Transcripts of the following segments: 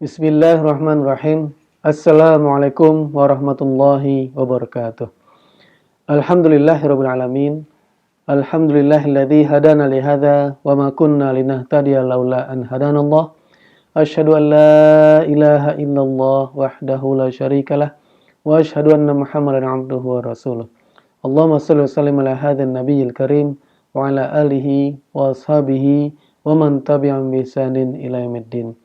Bismillahirrahmanirrahim. Assalamualaikum warahmatullahi wabarakatuh. Alhamdulillahirabbil alamin. Alhamdulillahilladzi hadana li hadza wa ma kunna linahtadiya laula an hadanallah. Asyhadu an la ilaha illallah wahdahu la syarikalah wa asyhadu anna Muhammadan abduhu wa rasuluh. Allahumma shalli wa sallim ala hadzal nabiyil karim wa ala alihi wa ashabihi wa man tabi'ahum bi ihsanin ila yaumiddin.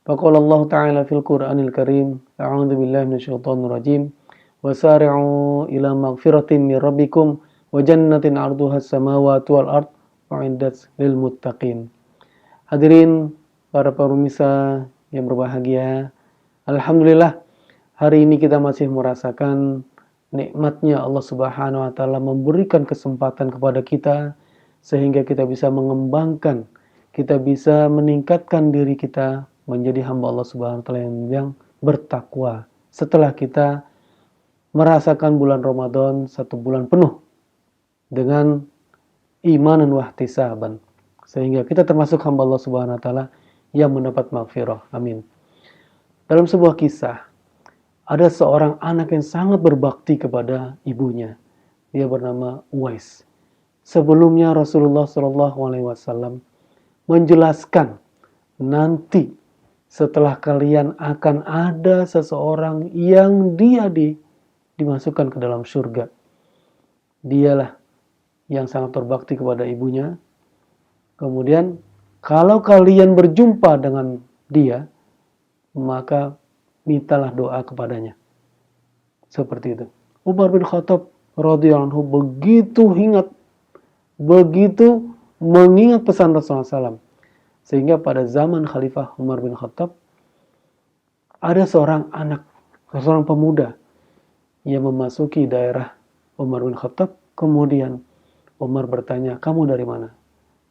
Faqala Allah Ta'ala fil Qur'anil Karim, a'udzu billahi minasyaitonir rajim, wasari'u ila maghfiratin min rabbikum wa jannatin 'arduhas samawati wal ard u'iddat lil muttaqin. Hadirin para pemirsa yang berbahagia, alhamdulillah hari ini kita masih merasakan nikmatnya Allah Subhanahu wa taala memberikan kesempatan kepada kita sehingga kita bisa mengembangkan, kita bisa meningkatkan diri kita menjadi hamba Allah Subhanahu wa taala yang bertakwa. Setelah kita merasakan bulan Ramadan satu bulan penuh dengan iman dan wahtisaban, sehingga kita termasuk hamba Allah Subhanahu wa taala yang mendapat maghfirah. Amin. Dalam sebuah kisah, ada seorang anak yang sangat berbakti kepada ibunya. Dia bernama Uwais. Sebelumnya Rasulullah SAW menjelaskan nanti setelah kalian akan ada seseorang yang dimasukkan ke dalam surga. Dialah yang sangat berbakti kepada ibunya. Kemudian kalau kalian berjumpa dengan dia, maka mintalah doa kepadanya. Seperti itu. Umar bin Khattab radhiyallahu anhu begitu mengingat pesan Rasulullah SAW. Sehingga pada zaman Khalifah Umar bin Khattab, ada seorang pemuda yang memasuki daerah Umar bin Khattab. Kemudian Umar bertanya, kamu dari mana?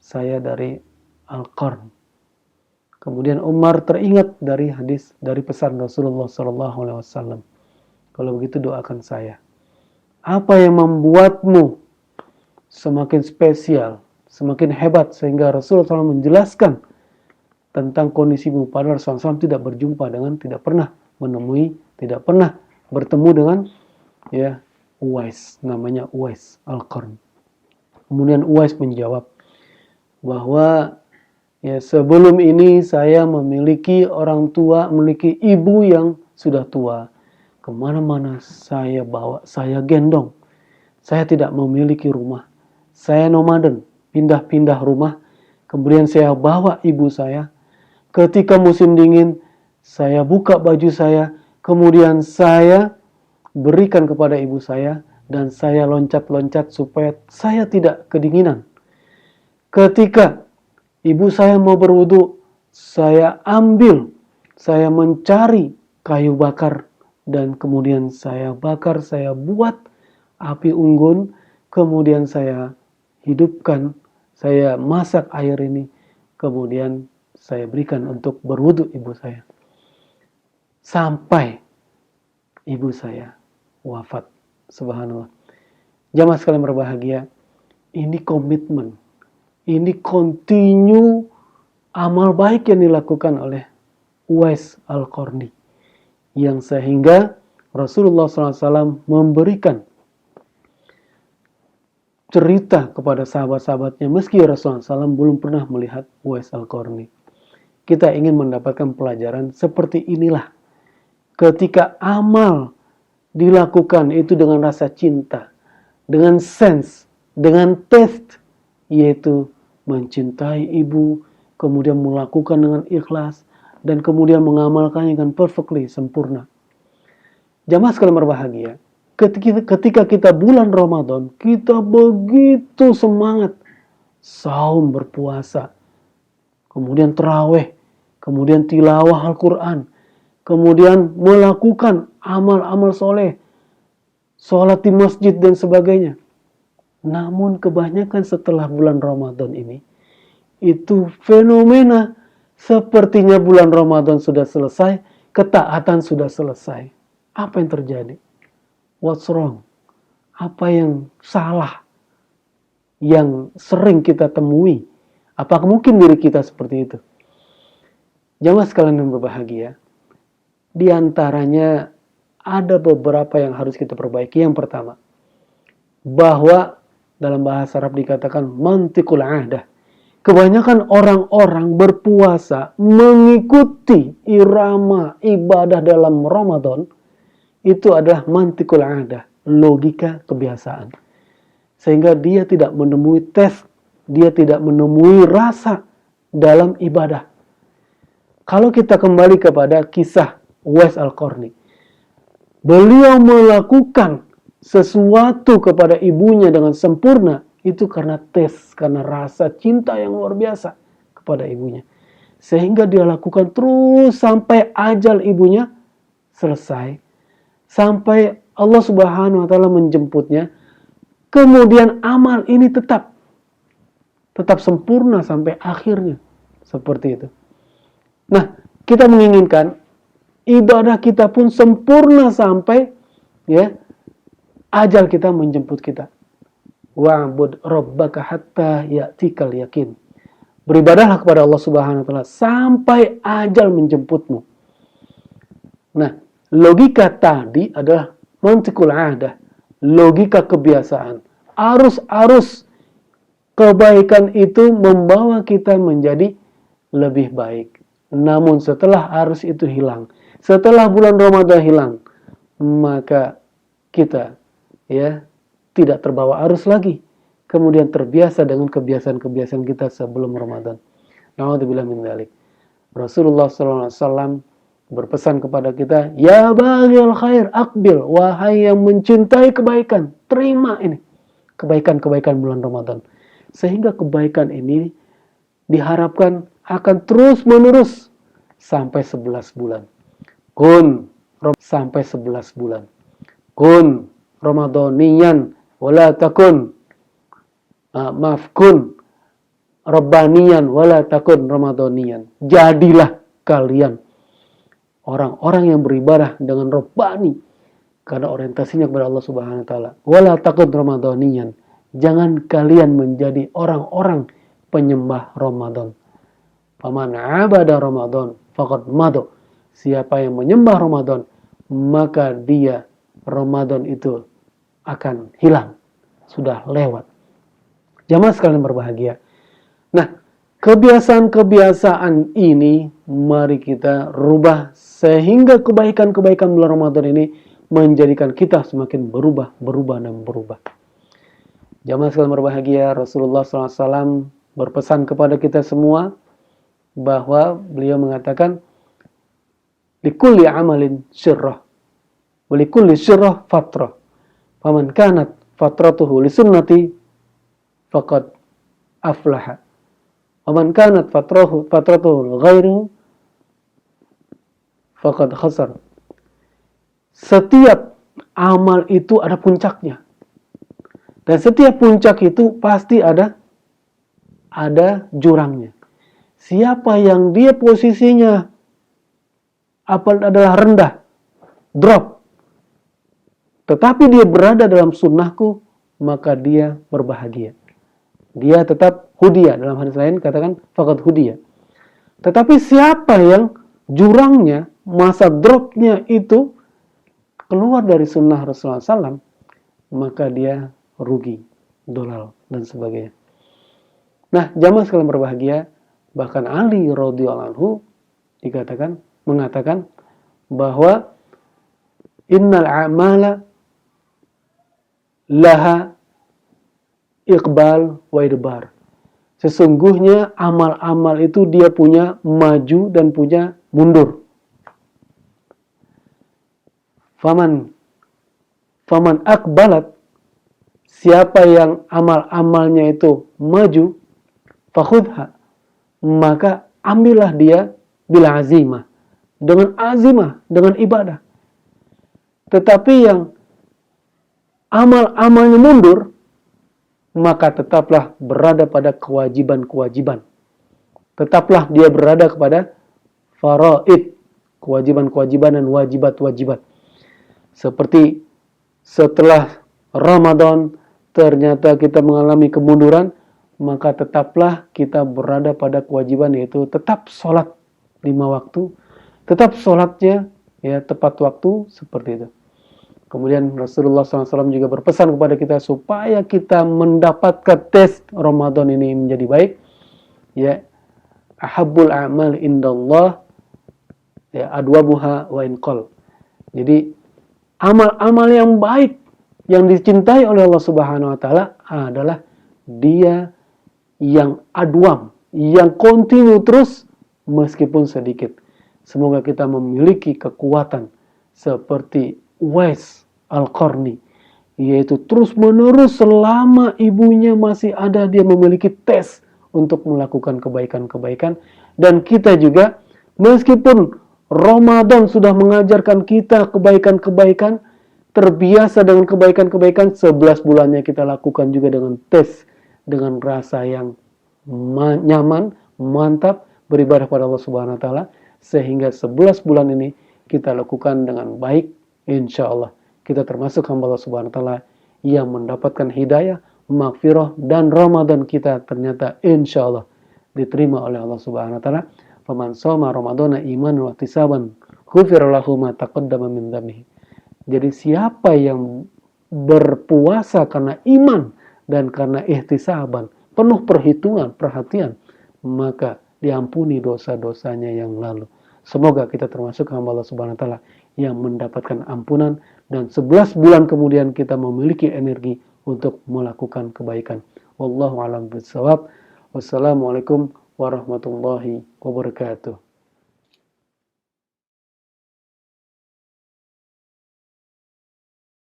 Saya dari Al-Qarn. Kemudian Umar teringat dari pesan Rasulullah SAW. Kalau begitu doakan saya. Apa yang membuatmu semakin spesial, semakin hebat sehingga Rasulullah SAW menjelaskan tentang kondisimu, padahal Rasulullah SAW tidak pernah menemui, tidak pernah bertemu dengan Uwais, namanya Uwais Al-Qarn. Kemudian Uwais menjawab bahwa sebelum ini saya memiliki orang tua, memiliki ibu yang sudah tua. Kemana-mana saya bawa, saya gendong. Saya tidak memiliki rumah. Saya nomaden, pindah-pindah rumah. Kemudian saya bawa ibu saya. Ketika musim dingin, saya buka baju saya. Kemudian saya berikan kepada ibu saya. Dan saya loncat-loncat supaya saya tidak kedinginan. Ketika ibu saya mau berwudu, saya mencari kayu bakar. Dan kemudian saya bakar, saya buat api unggun. Kemudian saya hidupkan, saya masak air ini, kemudian saya berikan untuk berwudu ibu saya. Sampai ibu saya wafat. Subhanallah. Jamaah sekalian berbahagia, ini komitmen, ini continue amal baik yang dilakukan oleh Uwais Al-Qarni. Yang sehingga Rasulullah SAW memberikan cerita kepada sahabat-sahabatnya, meski Rasulullah SAW belum pernah melihat Uwais Al-Qarni. Kita ingin mendapatkan pelajaran seperti inilah. Ketika amal dilakukan itu dengan rasa cinta, dengan sense, dengan taste, yaitu mencintai ibu, kemudian melakukan dengan ikhlas, dan kemudian mengamalkannya dengan perfectly, sempurna. Jamaah sekalian berbahagia, ketika kita bulan Ramadan, kita begitu semangat saum, berpuasa, kemudian tarawih, kemudian tilawah Al-Quran, kemudian melakukan amal-amal soleh, sholat di masjid dan sebagainya. Namun kebanyakan setelah bulan Ramadan ini, itu fenomena sepertinya bulan Ramadan sudah selesai, ketaatan sudah selesai. Apa yang terjadi? What's wrong? Apa yang salah? Yang sering kita temui. Apakah mungkin diri kita seperti itu? Jamaah sekalian yang berbahagia, Di antaranya ada beberapa yang harus kita perbaiki. Yang pertama, bahwa dalam bahasa Arab dikatakan mantiqul ahdah. Kebanyakan orang-orang berpuasa mengikuti irama ibadah dalam Ramadan, itu adalah mantiqul ahdah, logika kebiasaan. Sehingga dia tidak menemui tes, dia tidak menemui rasa dalam ibadah. Kalau kita kembali kepada kisah Uwais Al-Qarni, beliau melakukan sesuatu kepada ibunya dengan sempurna, itu karena tes, karena rasa cinta yang luar biasa kepada ibunya. Sehingga dia lakukan terus sampai ajal ibunya selesai. Sampai Allah Subhanahu wa Ta'ala menjemputnya. Kemudian amal ini tetap sempurna sampai akhirnya. Seperti itu. Nah, kita menginginkan ibadah kita pun sempurna sampai ajal kita menjemput kita. Wa'bud rabbaka hatta ya'tikal yakin. Beribadahlah kepada Allah Subhanahu wa Ta'ala sampai ajal menjemputmu. Nah, logika tadi adalah mantiqul ahdah, logika kebiasaan. Arus-arus kebaikan itu membawa kita menjadi lebih baik. Namun setelah arus itu hilang, setelah bulan Ramadan hilang, maka kita tidak terbawa arus lagi. Kemudian terbiasa dengan kebiasaan-kebiasaan kita sebelum Ramadan. Na'udzubillah min dzalik. Rasulullah SAW berpesan kepada kita, ya baghil khair aqbil, wahai yang mencintai kebaikan, terima ini kebaikan-kebaikan bulan Ramadan. Sehingga kebaikan ini diharapkan akan terus menerus sampai 11 bulan. Sampai 11 bulan. Kun Ramadaniyan wala takun kun Rabbaniyan wala takun Ramadaniyan. Jadilah kalian orang-orang yang beribadah dengan Rabbani, karena orientasinya kepada Allah Subhanahu wa Ta'ala. Wala takun Ramadaniyan. Jangan kalian menjadi orang-orang penyembah Ramadan. Faman abada Ramadan faqad madu. Siapa yang menyembah Ramadan, maka dia Ramadan itu akan hilang. Sudah lewat. Jamaah sekalian berbahagia. Nah, kebiasaan-kebiasaan ini mari kita rubah sehingga kebaikan-kebaikan bulan Ramadan ini menjadikan kita semakin berubah. Jamaah sekalian berbahagia, Rasulullah SAW berpesan kepada kita semua bahwa beliau mengatakan, likulli amalin syirrah, walikulli syirrah fatrah. Faman kanat fatratuhu li sunnati faqad aflaha. Faman kanat fatratuhu ghairuhu faqad khasar. Setiap amal itu ada puncaknya. Dan setiap puncak itu pasti ada jurangnya. Siapa yang dia posisinya adalah rendah, drop, tetapi dia berada dalam sunnahku, maka dia berbahagia. Dia tetap hudiyah. Dalam hadis lain katakan faqad hudiyah. Tetapi siapa yang jurangnya, masa dropnya itu keluar dari sunnah Rasulullah SAW, maka dia rugi, dolal, dan sebagainya. Nah, jamaah sekalian berbahagia, bahkan Ali radhiyallahu anhu mengatakan bahwa innal a'mala laha iqbal wa idbar. Sesungguhnya amal-amal itu dia punya maju dan punya mundur. Faman akbalat, siapa yang amal-amalnya itu maju, fakhudha, maka ambillah dia bila azimah, dengan ibadah. Tetapi yang amal-amalnya mundur, maka tetaplah berada pada kewajiban-kewajiban. Tetaplah dia berada kepada faraid, kewajiban-kewajiban dan wajibat-wajibat. Seperti setelah Ramadan ternyata kita mengalami kemunduran, maka tetaplah kita berada pada kewajiban, yaitu tetap sholat 5 waktu, tetap sholatnya ya, tepat waktu seperti itu. Kemudian Rasulullah SAW juga berpesan kepada kita supaya kita mendapatkan tes Ramadan ini menjadi baik, ya, ahabbul a'mal indallah ya adwabuha wa inqal. Jadi amal-amal yang baik yang dicintai oleh Allah Subhanahu wa taala adalah dia yang adwam, yang kontinu terus meskipun sedikit. Semoga kita memiliki kekuatan seperti Uwais Al-Qarni, yaitu terus-menerus selama ibunya masih ada dia memiliki tes untuk melakukan kebaikan-kebaikan. Dan kita juga meskipun Ramadan sudah mengajarkan kita kebaikan-kebaikan, terbiasa dengan kebaikan-kebaikan, 11 bulannya kita lakukan juga dengan tes, dengan rasa yang nyaman, mantap, beribadah pada Allah Subhanahu wa taala, sehingga 11 bulan ini kita lakukan dengan baik, insya Allah. Kita termasuk hamba Allah Subhanahu wa taala yang mendapatkan hidayah, maghfirah, dan Ramadan kita ternyata insya Allah diterima oleh Allah Subhanahu wa taala. Faman shoma ramadhana imanan wa ihtisaban ghufira lahu ma taqaddama min dhanbihi. Jadi siapa yang berpuasa karena iman dan karena ihtisaban, penuh perhitungan, perhatian, maka diampuni dosa-dosanya yang lalu. Semoga kita termasuk hamba Allah Subhanahu wa taala yang mendapatkan ampunan dan 11 bulan kemudian kita memiliki energi untuk melakukan kebaikan. Wallahu a'lam bishawab. Wassalamualaikum warahmatullahi wabarakatuh.